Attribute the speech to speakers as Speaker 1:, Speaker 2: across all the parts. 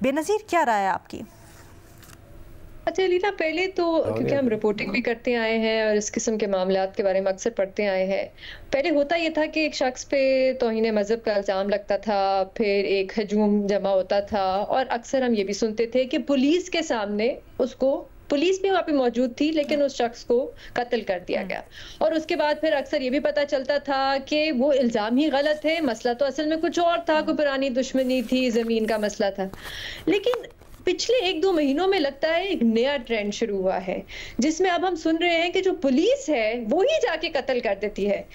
Speaker 1: बेनज़ीर क्या राय है आपकी؟
Speaker 2: अच्छा लीना, पहले तो क्योंकि हम रिपोर्टिंग भी करते आए हैं और इस किस्म के मामलात के बारे में अक्सर पढ़ते आए हैं, पहले होता ये था कि एक शख्स पे तौहीन मज़हब का इल्ज़ाम लगता था, फिर एक हजूम जमा होता था और अक्सर हम ये भी सुनते थे कि पुलिस के सामने पुलिस भी वहाँ पे मौजूद थी लेकिन उस शख्स को कत्ल कर दिया गया। और उसके बाद फिर अक्सर ये भी पता चलता था कि वो इल्ज़ाम ही गलत है, मसला तो असल में कुछ और था, कोई पुरानी दुश्मनी थी, ज़मीन का मसला था। लेकिन पिछले 1-2 महीनों में लगता है एक नया ट्रेंड शुरू हुआ है, जिसमें अब हम सुन रहे हैं कि जो पुलिस है वो ही जाके कत्ल कर देती है।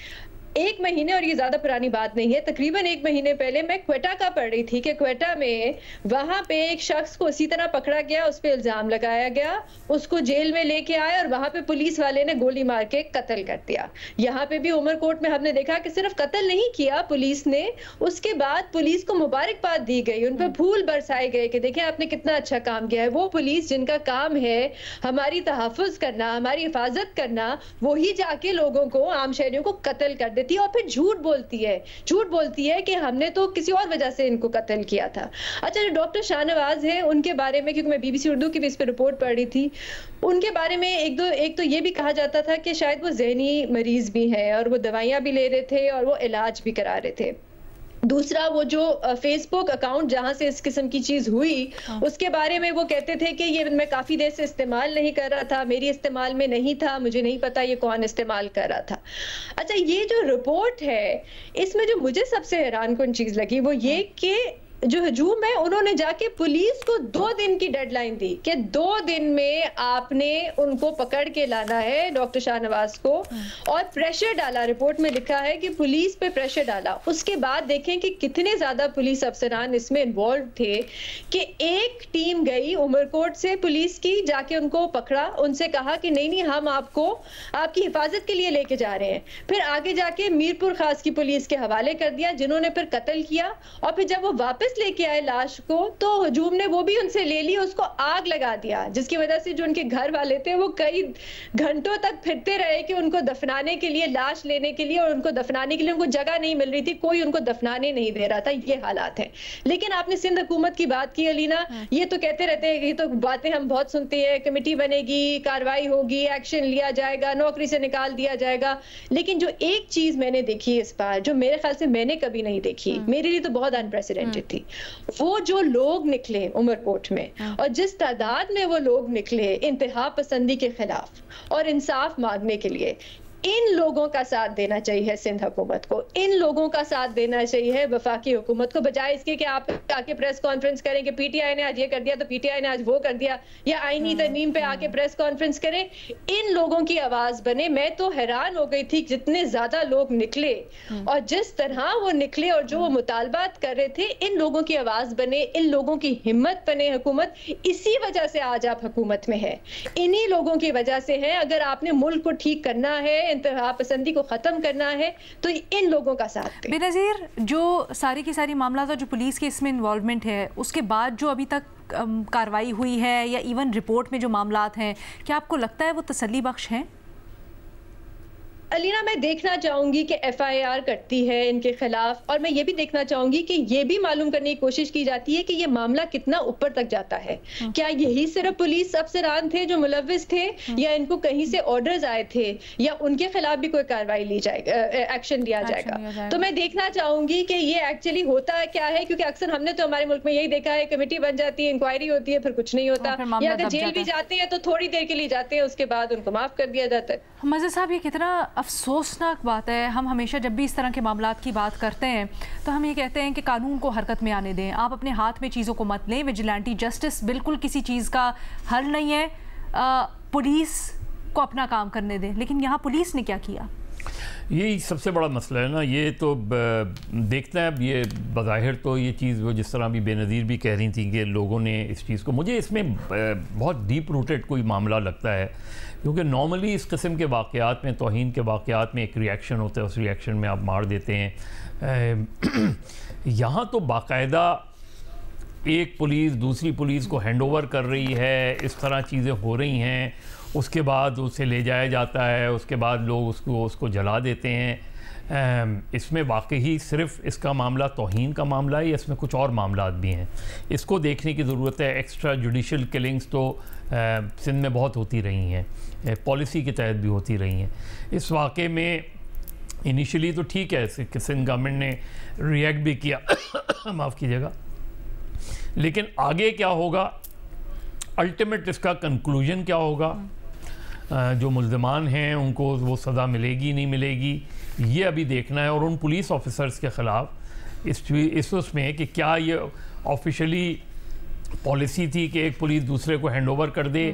Speaker 2: 1 महीने, और ये ज्यादा पुरानी बात नहीं है, तकरीबन 1 महीने पहले मैं क्वेटा का पढ़ रही थी कि क्वेटा में वहां पे एक शख्स को इसी तरह पकड़ा गया, उस पे इल्जाम लगाया गया, उसको जेल में लेके आए और वहां पे पुलिस वाले ने गोली मार के कत्ल कर दिया। यहाँ पे भी उमरकोट में हमने देखा कि सिर्फ कत्ल नहीं किया पुलिस ने, उसके बाद पुलिस को मुबारकबाद दी गई, उन पर फूल बरसाए गए कि देखें आपने कितना अच्छा काम किया है। वो पुलिस जिनका काम है हमारी तहफ़्फ़ुज़ करना, हमारी हिफाजत करना, वही जाके लोगों को, आम शहरियों को कत्ल कर देती है और फिर झूठ बोलती है कि हमने तो किसी और वजह से इनको कत्ल किया था। अच्छा, जो डॉक्टर शाहनवाज है उनके बारे में, क्योंकि मैं BBC उर्दू की भी इस पे रिपोर्ट पढ़ रही थी, उनके बारे में एक तो ये भी कहा जाता था कि शायद वो ज़हनी मरीज भी हैं और वो दवाइयां भी ले रहे थे और वो इलाज भी करा रहे थे। दूसरा, वो जो फेसबुक अकाउंट जहां से इस किस्म की चीज हुई, उसके बारे में वो कहते थे कि ये मैं काफी देर से इस्तेमाल नहीं कर रहा था, मेरी इस्तेमाल में नहीं था, मुझे नहीं पता ये कौन इस्तेमाल कर रहा था। अच्छा, ये जो रिपोर्ट है इसमें जो मुझे सबसे हैरानकुन चीज लगी वो ये कि जो हजूम है उन्होंने जाके पुलिस को 2 दिन की डेडलाइन दी कि 2 दिन में आपने उनको पकड़ के लाना है, डॉक्टर शाहनवाज को, और प्रेशर डाला। रिपोर्ट में लिखा है कि पुलिस पे प्रेशर डाला। उसके बाद देखें कि कितने ज्यादा पुलिस अफसरान इसमें इन्वॉल्व थे कि एक टीम गई उमरकोट से पुलिस की, जाके उनको पकड़ा, उनसे कहा कि नहीं हम आपको आपकी हिफाजत के लिए लेके जा रहे हैं। फिर आगे जाके मीरपुर खास की पुलिस के हवाले कर दिया, जिन्होंने फिर कत्ल किया। और फिर जब वो वापस लेके आए लाश को तो हजूम ने वो भी उनसे ले ली, उसको आग लगा दिया, जिसकी वजह से जो उनके घर वाले थे वो कई घंटों तक फिरते रहे कि उनको दफनाने के लिए, लाश लेने के लिए, और उनको दफनाने के लिए उनको जगह नहीं मिल रही थी, कोई उनको दफनाने नहीं दे रहा था। ये हालात हैं। लेकिन आपने सिंध हुकूमत की बात की अलीना, ये तो कहते रहते हैं, ये तो बातें हम बहुत सुनते हैं, कमेटी बनेगी, कार्रवाई होगी, एक्शन लिया जाएगा, नौकरी से निकाल दिया जाएगा। लेकिन जो एक चीज मैंने देखी इस बार, जो मेरे ख्याल से मैंने कभी नहीं देखी, मेरे लिए तो बहुत अनप्रेसिडेंटेड थी, वो जो लोग निकले उमरकोट में और जिस तादाद में वो लोग निकले इंतहा पसंदी के खिलाफ और इंसाफ मांगने के लिए, इन लोगों का साथ देना चाहिए सिंध हुकूमत को, इन लोगों का साथ देना चाहिए वफाकी हुकूमत को, बजाय इसके कि आप आके प्रेस कॉन्फ्रेंस करें कि PTI ने आज ये कर दिया तो PTI ने आज वो कर दिया, या आईनी तरमीम पे आके प्रेस कॉन्फ्रेंस करें। इन लोगों की आवाज बने। मैं तो हैरान हो गई थी जितने ज्यादा लोग निकले और जिस तरह वो निकले और जो वो मुतालबात कर रहे थे, इन लोगों की आवाज बने, इन लोगों की हिम्मत बने हुकूमत। इसी वजह से आज आप हुकूमत में है, इन्हीं लोगों की वजह से है। अगर आपने मुल्क को ठीक करना है, इंतहा पसंदी को खत्म करना है, तो इन लोगों का साथ दें।
Speaker 1: बेनज़ीर, जो सारी की सारी मामला था, जो पुलिस के इसमें इन्वॉल्वमेंट है, उसके बाद जो अभी तक कार्रवाई हुई है या इवन रिपोर्ट में जो मामलात हैं, क्या आपको लगता है वो तसल्ली बख्श हैं?
Speaker 2: अलीना, मैं देखना चाहूंगी कि FIR करती है इनके खिलाफ, और मैं ये भी देखना चाहूंगी कि ये भी मालूम करने की कोशिश की जाती है कि ये मामला कितना ऊपर तक जाता है। क्या यही सिर्फ पुलिस अफसरान थे जो मुलव्विस थे, या इनको कहीं से ऑर्डर्स आए थे, या उनके खिलाफ भी कोई कार्रवाई ली जाएगी, एक्शन लिया जाएगा? तो मैं देखना चाहूंगी कि ये एक्चुअली होता क्या है, क्योंकि अक्सर हमने तो हमारे मुल्क में यही देखा है, कमेटी बन जाती है, इंक्वायरी होती है, फिर कुछ नहीं होता, या अगर जेल भी जाते हैं तो थोड़ी देर के लिए जाते हैं, उसके बाद उनको माफ कर दिया जाता है।
Speaker 1: मज़े साहब, ये कितना अफसोसनाक बात है। हम हमेशा जब भी इस तरह के मामलात की बात करते हैं तो हम ये कहते हैं कि कानून को हरकत में आने दें, आप अपने हाथ में चीज़ों को मत लें। विजिलेंटी जस्टिस बिल्कुल किसी चीज़ का हल नहीं है, पुलिस को अपना काम करने दें। लेकिन यहाँ पुलिस ने क्या किया,
Speaker 3: यही सबसे बड़ा मसला है ना। ये तो देखते हैं अब, ये बज़ाहिर तो ये चीज़ वो जिस तरह अभी बेनज़ीर भी कह रही थी कि लोगों ने इस चीज़ को, मुझे इसमें बहुत डीप रूटेड कोई मामला लगता है, क्योंकि नॉर्मली इस किस्म के वाक़यात में, तौहीन के वाक़यात में एक रिएक्शन होता है, उस रिएक्शन में आप मार देते हैं। यहाँ तो बाकायदा एक पुलिस दूसरी पुलिस को हैंड ओवर कर रही है, इस तरह चीज़ें हो रही हैं, उसके बाद उसे ले जाया जाता है, उसके बाद लोग उसको जला देते हैं। اس میں واقعی صرف اس کا معاملہ توہین کا معاملہ ہے یا اس میں کچھ اور معاملات بھی ہیں؟ اس کو دیکھنے کی ضرورت ہے. ایکسٹرا جوڈیشل کلنگز تو سندھ میں بہت ہوتی رہی ہیں, پالیسی کے تحت بھی ہوتی رہی ہیں. اس واقعے میں انیشلی تو ٹھیک ہے کہ سندھ گورنمنٹ نے ریئیکٹ بھی کیا, معاف کیجیے گا, لیکن آگے کیا ہوگا, الٹیمیٹ اس کا کنکلوژن کیا ہوگا, جو ملزمان ہیں ان کو وہ سزا ملے گی نہیں ملے گی, یہ ابھی دیکھنا ہے. اور ان پولیس آفیسرز کے خلاف اس میں کہ کیا یہ آفیشلی پالیسی تھی کہ ایک پولیس دوسرے کو ہینڈ اوور کر دے,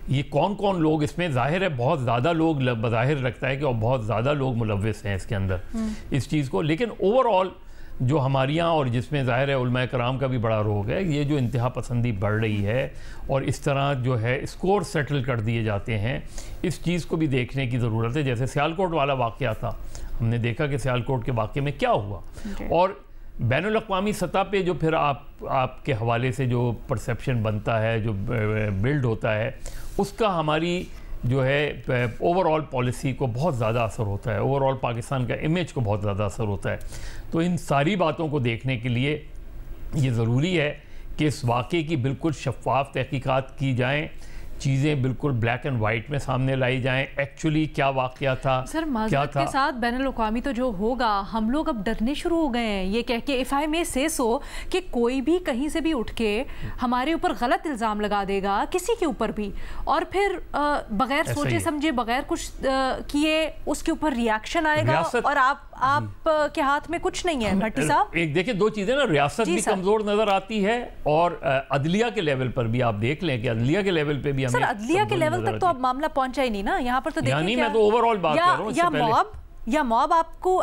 Speaker 3: یہ کون کون لوگ اس میں, ظاہر ہے بہت زیادہ لوگ بظاہر لگتا ہے کہ بہت زیادہ لوگ ملوث ہیں اس کے اندر اس چیز کو, لیکن اوور آل جو ہمارے یہاں اور جس میں ظاہر ہے علماء کرام کا بھی بڑا رول ہے, یہ جو انتہا پسندی بڑھ رہی ہے اور اس طرح جو ہے اسکور سیٹل کر دیے جاتے ہیں, اس چیز کو بھی دیکھنے کی ضرورت ہے. جیسے سیالکوٹ والا واقعہ تھا, ہم نے دیکھا کہ سیالکوٹ کے واقعے میں کیا ہوا, اور بین الاقوامی سطح پہ جو پھر آپ کے حوالے سے جو پرسیپشن بنتا ہے, جو بلڈ ہوتا ہے, اس کا ہماری جو ہے اوور آل پالیسی کو بہت زیادہ اثر ہوتا ہے, اوور آل پاکستان کا امیج کو بہت زیادہ اثر ہوتا ہے. تو ان ساری باتوں کو دیکھنے کے لیے یہ ضروری ہے کہ اس واقعے کی بالکل شفاف تحقیقات کی جائیں, چیزیں بالکل بلیک اینڈ وائٹ میں سامنے لائی جائیں, ایکچولی کیا واقعہ تھا.
Speaker 1: سر معذرت کے ساتھ بین الاقوامی تو جو ہوگا, ہم لوگ اب ڈرنے شروع ہو گئے ہیں یہ کہہ کے if I may say so کہ کوئی بھی کہیں سے بھی اٹھ کے ہمارے اوپر غلط الزام لگا دے گا کسی کے اوپر بھی, اور پھر بغیر سوچے سمجھے بغیر کچھ کیے اس کے اوپر ریاکشن آئے گا, اور آپ کے ہاتھ میں کچھ نہیں ہے. بھٹی صاحب
Speaker 3: ایک دیکھیں دو چیزیں نا, ریاست بھی کمزور نظر آتی ہے اور عدلیہ کے لیول پر بھی آپ دیکھ لیں کہ عدلیہ کے لیول پہ بھی
Speaker 1: سر عدلیہ کے لیول تک تو اب معاملہ پہنچا ہی نہیں نا, یہاں پر تو دیکھیں
Speaker 3: میں تو اوور آل بات کر رہا ہوں,
Speaker 1: یا موب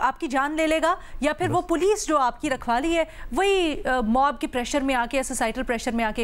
Speaker 1: آپ کی جان لے لے گا, یا پھر وہ پولیس جو آپ کی رکھوالی ہے وہی موب کے پریشر میں آ کے, سوسائٹل پریشر میں آ کے